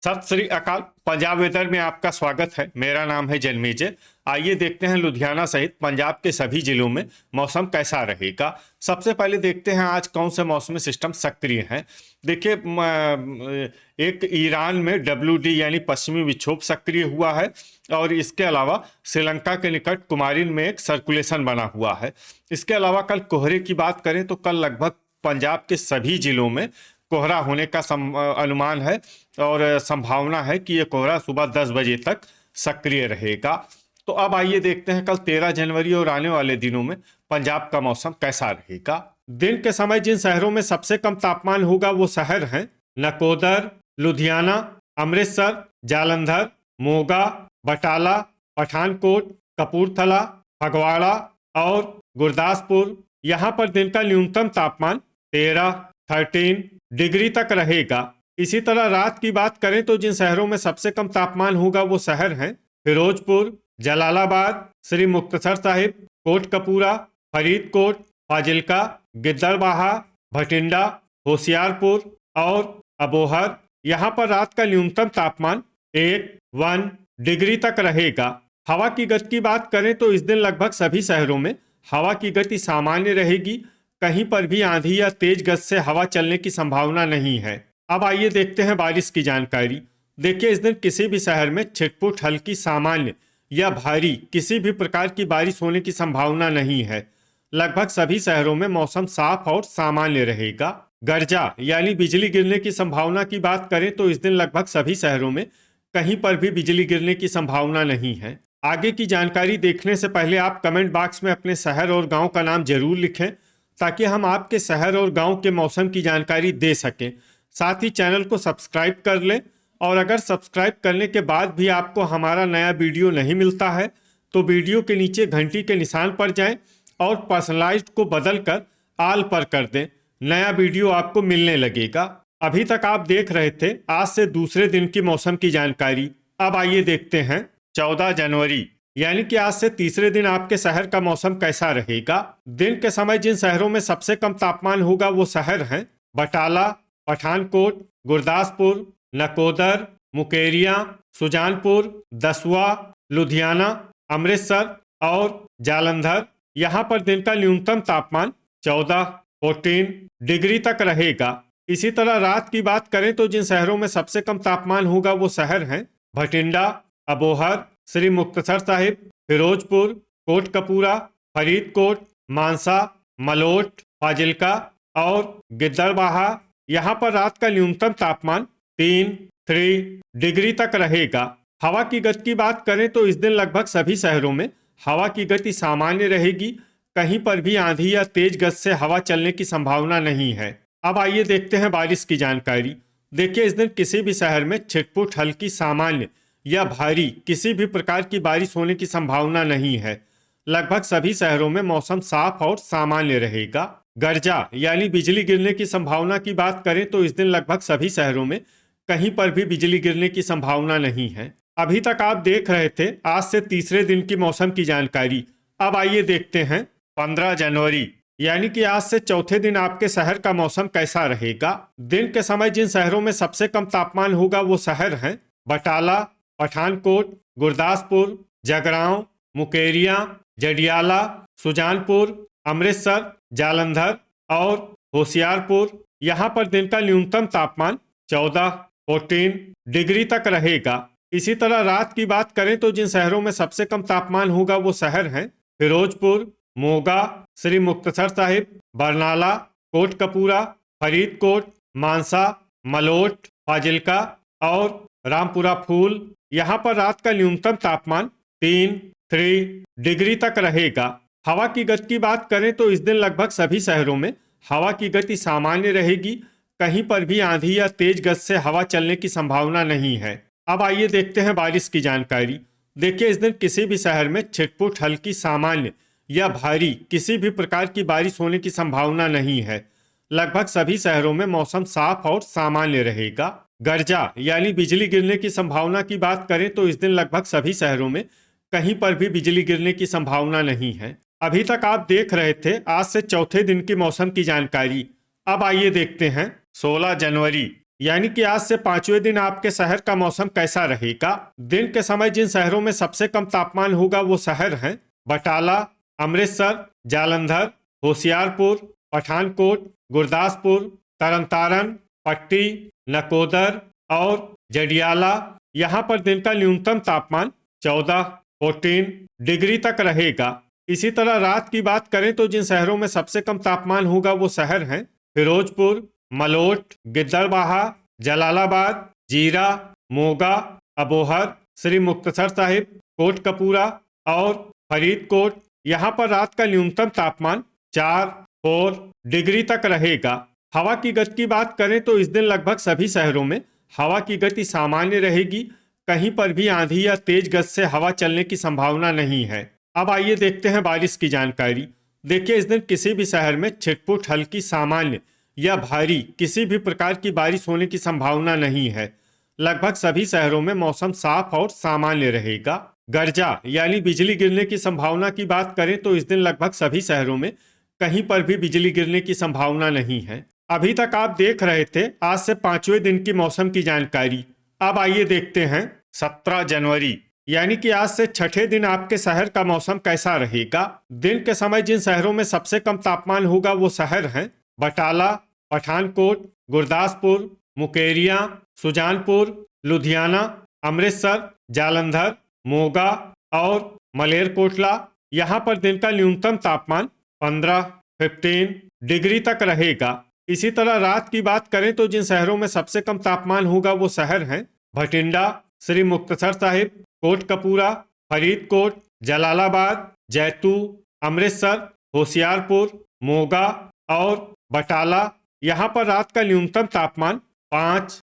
सत श्री अकाल। पंजाब वेदर में आपका स्वागत है। मेरा नाम है जन्मेजय। आइए देखते हैं लुधियाना सहित पंजाब के सभी जिलों में मौसम कैसा रहेगा। सबसे पहले देखते हैं आज कौन से मौसमी सिस्टम सक्रिय हैं। देखिए, एक ईरान में डब्ल्यू यानी पश्चिमी विक्षोभ सक्रिय हुआ है और इसके अलावा श्रीलंका के निकट कुमारिन में एक सर्कुलेशन बना हुआ है। इसके अलावा कल कोहरे की बात करें तो कल लगभग पंजाब के सभी जिलों में कोहरा होने का अनुमान है और संभावना है कि ये कोहरा सुबह 10 बजे तक सक्रिय रहेगा। तो अब आइए देखते हैं कल 13 जनवरी और आने वाले दिनों में पंजाब का मौसम कैसा रहेगा। दिन के समय जिन शहरों में सबसे कम तापमान होगा वो शहर हैं नकोदर, लुधियाना, अमृतसर, जालंधर, मोगा, बटाला, पठानकोट, कपूरथला, फगवाड़ा और गुरदासपुर। यहाँ पर दिन का न्यूनतम तापमान 13 डिग्री तक रहेगा। इसी तरह रात की बात करें तो जिन शहरों में सबसे कम तापमान होगा वो शहर हैं फिरोजपुर, जलालाबाद, श्री मुक्तसर साहिब, कोटकपूरा, फरीदकोट, फाजिल्का, गिद्दड़बाहा, भटिंडा, होशियारपुर और अबोहर। यहाँ पर रात का न्यूनतम तापमान 1 डिग्री तक रहेगा। हवा की गति की बात करें तो इस दिन लगभग सभी शहरों में हवा की गति सामान्य रहेगी। कहीं पर भी आंधी या तेज गति से हवा चलने की संभावना नहीं है। अब आइए देखते हैं बारिश की जानकारी। देखिए, इस दिन किसी भी शहर में छिटपुट हल्की सामान्य या भारी किसी भी प्रकार की बारिश होने की संभावना नहीं है। लगभग सभी शहरों में मौसम साफ और सामान्य रहेगा। गर्जा यानी बिजली गिरने की संभावना की बात करें तो इस दिन लगभग सभी शहरों में कहीं पर भी बिजली गिरने की संभावना नहीं है। आगे की जानकारी देखने से पहले आप कमेंट बॉक्स में अपने शहर और गांव का नाम जरूर लिखें ताकि हम आपके शहर और गांव के मौसम की जानकारी दे सकें। साथ ही चैनल को सब्सक्राइब कर लें और अगर सब्सक्राइब करने के बाद भी आपको हमारा नया वीडियो नहीं मिलता है तो वीडियो के नीचे घंटी के निशान पर जाएं और पर्सनलाइज्ड को बदलकर आल पर कर दें। नया वीडियो आपको मिलने लगेगा। अभी तक आप देख रहे थे आज से दूसरे दिन की मौसम की जानकारी। अब आइए देखते हैं 14 जनवरी यानी कि आज से तीसरे दिन आपके शहर का मौसम कैसा रहेगा। दिन के समय जिन शहरों में सबसे कम तापमान होगा वो शहर हैं बटाला, पठानकोट, गुरदासपुर, नकोदर, मुकेरिया, सुजानपुर, दसुआ, लुधियाना, अमृतसर और जालंधर। यहाँ पर दिन का न्यूनतम तापमान 14 डिग्री तक रहेगा। इसी तरह रात की बात करें तो जिन शहरों में सबसे कम तापमान होगा वो शहर हैं भटिंडा, अबोहर, श्री मुक्तसर साहिब, फिरोजपुर, कोटकपूरा, फरीदकोट, मानसा, मलोट, फाजिल्का और गिद्दड़बाहा। यहाँ पर रात का न्यूनतम तापमान 3 डिग्री तक रहेगा। हवा की गति की बात करें तो इस दिन लगभग सभी शहरों में हवा की गति सामान्य रहेगी। कहीं पर भी आंधी या तेज गति से हवा चलने की संभावना नहीं है। अब आइए देखते हैं बारिश की जानकारी। देखिए, इस दिन किसी भी शहर में छिटपुट हल्की सामान्य या भारी किसी भी प्रकार की बारिश होने की संभावना नहीं है। लगभग सभी शहरों में मौसम साफ और सामान्य रहेगा। गर्जा यानी बिजली गिरने की संभावना की बात करें तो इस दिन लगभग सभी शहरों में कहीं पर भी बिजली गिरने की संभावना नहीं है। अभी तक आप देख रहे थे आज से तीसरे दिन की मौसम की जानकारी। अब आइए देखते हैं 15 जनवरी यानी कि आज से चौथे दिन आपके शहर का मौसम कैसा रहेगा। दिन के समय जिन शहरों में सबसे कम तापमान होगा वो शहर हैं बटाला, पठानकोट, गुरदासपुर, जगरांव, मुकेरिया, जडियाला, सुजानपुर, अमृतसर, जालंधर और होशियारपुर। यहाँ पर दिन का न्यूनतम तापमान 14 डिग्री तक रहेगा। इसी तरह रात की बात करें तो जिन शहरों में सबसे कम तापमान होगा वो शहर हैं फिरोजपुर, मोगा, श्री मुक्तसर साहिब, बरनाला, कोटकपूरा, फरीदकोट, मानसा, मलोट, फाजिल्का और रामपुरा फूल। यहाँ पर रात का न्यूनतम तापमान 3 डिग्री तक रहेगा। हवा की गति की बात करें तो इस दिन लगभग सभी शहरों में हवा की गति सामान्य रहेगी। कहीं पर भी आंधी या तेज गति से हवा चलने की संभावना नहीं है। अब आइए देखते हैं बारिश की जानकारी। देखिए, इस दिन किसी भी शहर में छिटपुट हल्की सामान्य या भारी किसी भी प्रकार की बारिश होने की संभावना नहीं है। लगभग सभी शहरों में मौसम साफ और सामान्य रहेगा। गर्जा यानी बिजली गिरने की संभावना की बात करें तो इस दिन लगभग सभी शहरों में कहीं पर भी बिजली गिरने की संभावना नहीं है। अभी तक आप देख रहे थे आज से चौथे दिन की मौसम की जानकारी। अब आइए देखते हैं 16 जनवरी यानी कि आज से 5वें दिन आपके शहर का मौसम कैसा रहेगा। दिन के समय जिन शहरों में सबसे कम तापमान होगा वो शहर हैं बटाला, अमृतसर, जालंधर, होशियारपुर, पठानकोट, गुरदासपुर, तरनतारन, पट्टी, नकोदर और जडियाला। यहाँ पर दिन का न्यूनतम तापमान 14 डिग्री तक रहेगा। इसी तरह रात की बात करें तो जिन शहरों में सबसे कम तापमान होगा वो शहर हैं फिरोजपुर, मलोट, गिद्दड़बाहा, जलालाबाद, जीरा, मोगा, अबोहर, श्री मुक्तसर साहिब, कोटकपूरा और फरीदकोट। यहाँ पर रात का न्यूनतम तापमान 4 डिग्री तक रहेगा। हवा की गति की बात करें तो इस दिन लगभग सभी शहरों में हवा की गति सामान्य रहेगी। कहीं पर भी आंधी या तेज गति से हवा चलने की संभावना नहीं है। अब आइए देखते हैं बारिश की जानकारी। देखिए, इस दिन किसी भी शहर में छिटपुट हल्की सामान्य या भारी किसी भी प्रकार की बारिश होने की संभावना नहीं है। लगभग सभी शहरों में मौसम साफ और सामान्य रहेगा। गर्जा यानी बिजली गिरने की संभावना की बात करें तो इस दिन लगभग सभी शहरों में कहीं पर भी बिजली गिरने की संभावना नहीं है। अभी तक आप देख रहे थे आज से 5वें दिन की मौसम की जानकारी। अब आइए देखते हैं 17 जनवरी यानी कि आज से 6ठे दिन आपके शहर का मौसम कैसा रहेगा। दिन के समय जिन शहरों में सबसे कम तापमान होगा वो शहर हैं बटाला, पठानकोट, गुरदासपुर, मुकेरिया, सुजानपुर, लुधियाना, अमृतसर, जालंधर, मोगा और मलेरकोटला। यहाँ पर दिन का न्यूनतम तापमान 15 डिग्री तक रहेगा। इसी तरह रात की बात करें तो जिन शहरों में सबसे कम तापमान होगा वो शहर हैं भटिंडा, श्री मुक्तसर साहिब, कोटकपूरा, फरीदकोट, जलालाबाद, जैतू, अमृतसर, होशियारपुर, मोगा और बटाला। यहाँ पर रात का न्यूनतम तापमान 5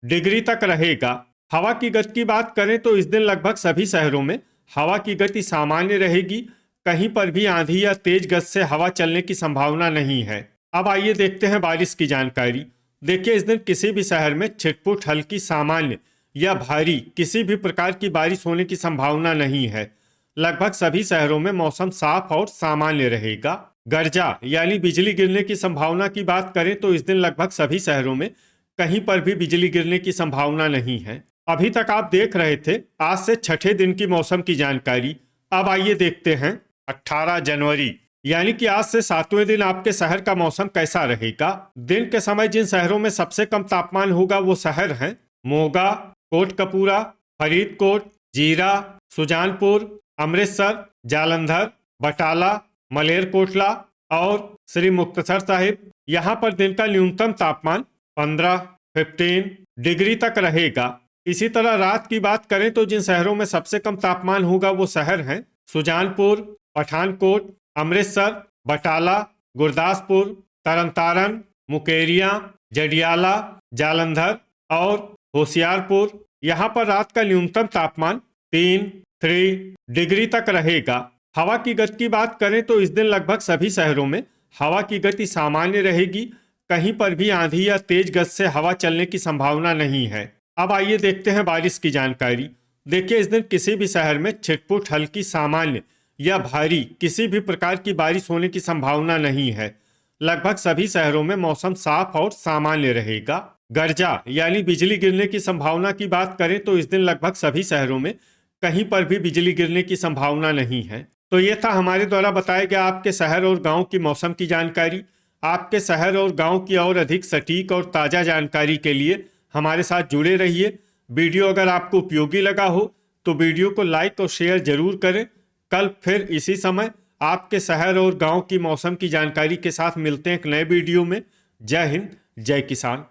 डिग्री तक रहेगा। हवा की गति की बात करें तो इस दिन लगभग सभी शहरों में हवा की गति सामान्य रहेगी। कहीं पर भी आंधी या तेज गति से हवा चलने की संभावना नहीं है। अब आइए देखते हैं बारिश की जानकारी। देखिए, इस दिन किसी भी शहर में छिटपुट हल्की सामान्य या भारी किसी भी प्रकार की बारिश होने की संभावना नहीं है। लगभग सभी शहरों में मौसम साफ और सामान्य रहेगा। गर्जा यानी बिजली गिरने की संभावना की बात करें तो इस दिन लगभग सभी शहरों में कहीं पर भी बिजली गिरने की संभावना नहीं है। अभी तक आप देख रहे थे आज से 6ठे दिन की मौसम की जानकारी। अब आइए देखते हैं 18 जनवरी यानी कि आज से 7वें दिन आपके शहर का मौसम कैसा रहेगा। दिन के समय जिन शहरों में सबसे कम तापमान होगा वो शहर हैं मोगा, कोटकपूरा, फरीदकोट, जीरा, सुजानपुर, अमृतसर, जालंधर, बटाला, मलेरकोटला और श्री मुक्तसर साहिब। यहाँ पर दिन का न्यूनतम तापमान 15 डिग्री तक रहेगा। इसी तरह रात की बात करें तो जिन शहरों में सबसे कम तापमान होगा वो शहर हैं सुजानपुर, पठानकोट, अमृतसर, बटाला, गुरदासपुर, तरनतारन, मुकेरिया, जडियाला, जालंधर और होशियारपुर। यहाँ पर रात का न्यूनतम तापमान 3 डिग्री तक रहेगा। हवा की गति की बात करें तो इस दिन लगभग सभी शहरों में हवा की गति सामान्य रहेगी। कहीं पर भी आंधी या तेज गति से हवा चलने की संभावना नहीं है। अब आइए देखते हैं बारिश की जानकारी। देखिए, इस दिन किसी भी शहर में छिटपुट हल्की सामान्य या भारी किसी भी प्रकार की बारिश होने की संभावना नहीं है। लगभग सभी शहरों में मौसम साफ और सामान्य रहेगा। गर्जा यानी बिजली गिरने की संभावना की बात करें तो इस दिन लगभग सभी शहरों में कहीं पर भी बिजली गिरने की संभावना नहीं है। तो ये था हमारे द्वारा बताया गया आपके शहर और गांव की मौसम की जानकारी। आपके शहर और गांव की और अधिक सटीक और ताज़ा जानकारी के लिए हमारे साथ जुड़े रहिए। वीडियो अगर आपको उपयोगी लगा हो तो वीडियो को लाइक और शेयर जरूर करें। कल फिर इसी समय आपके शहर और गांव की मौसम की जानकारी के साथ मिलते हैं एक नए वीडियो में। जय हिंद, जय किसान।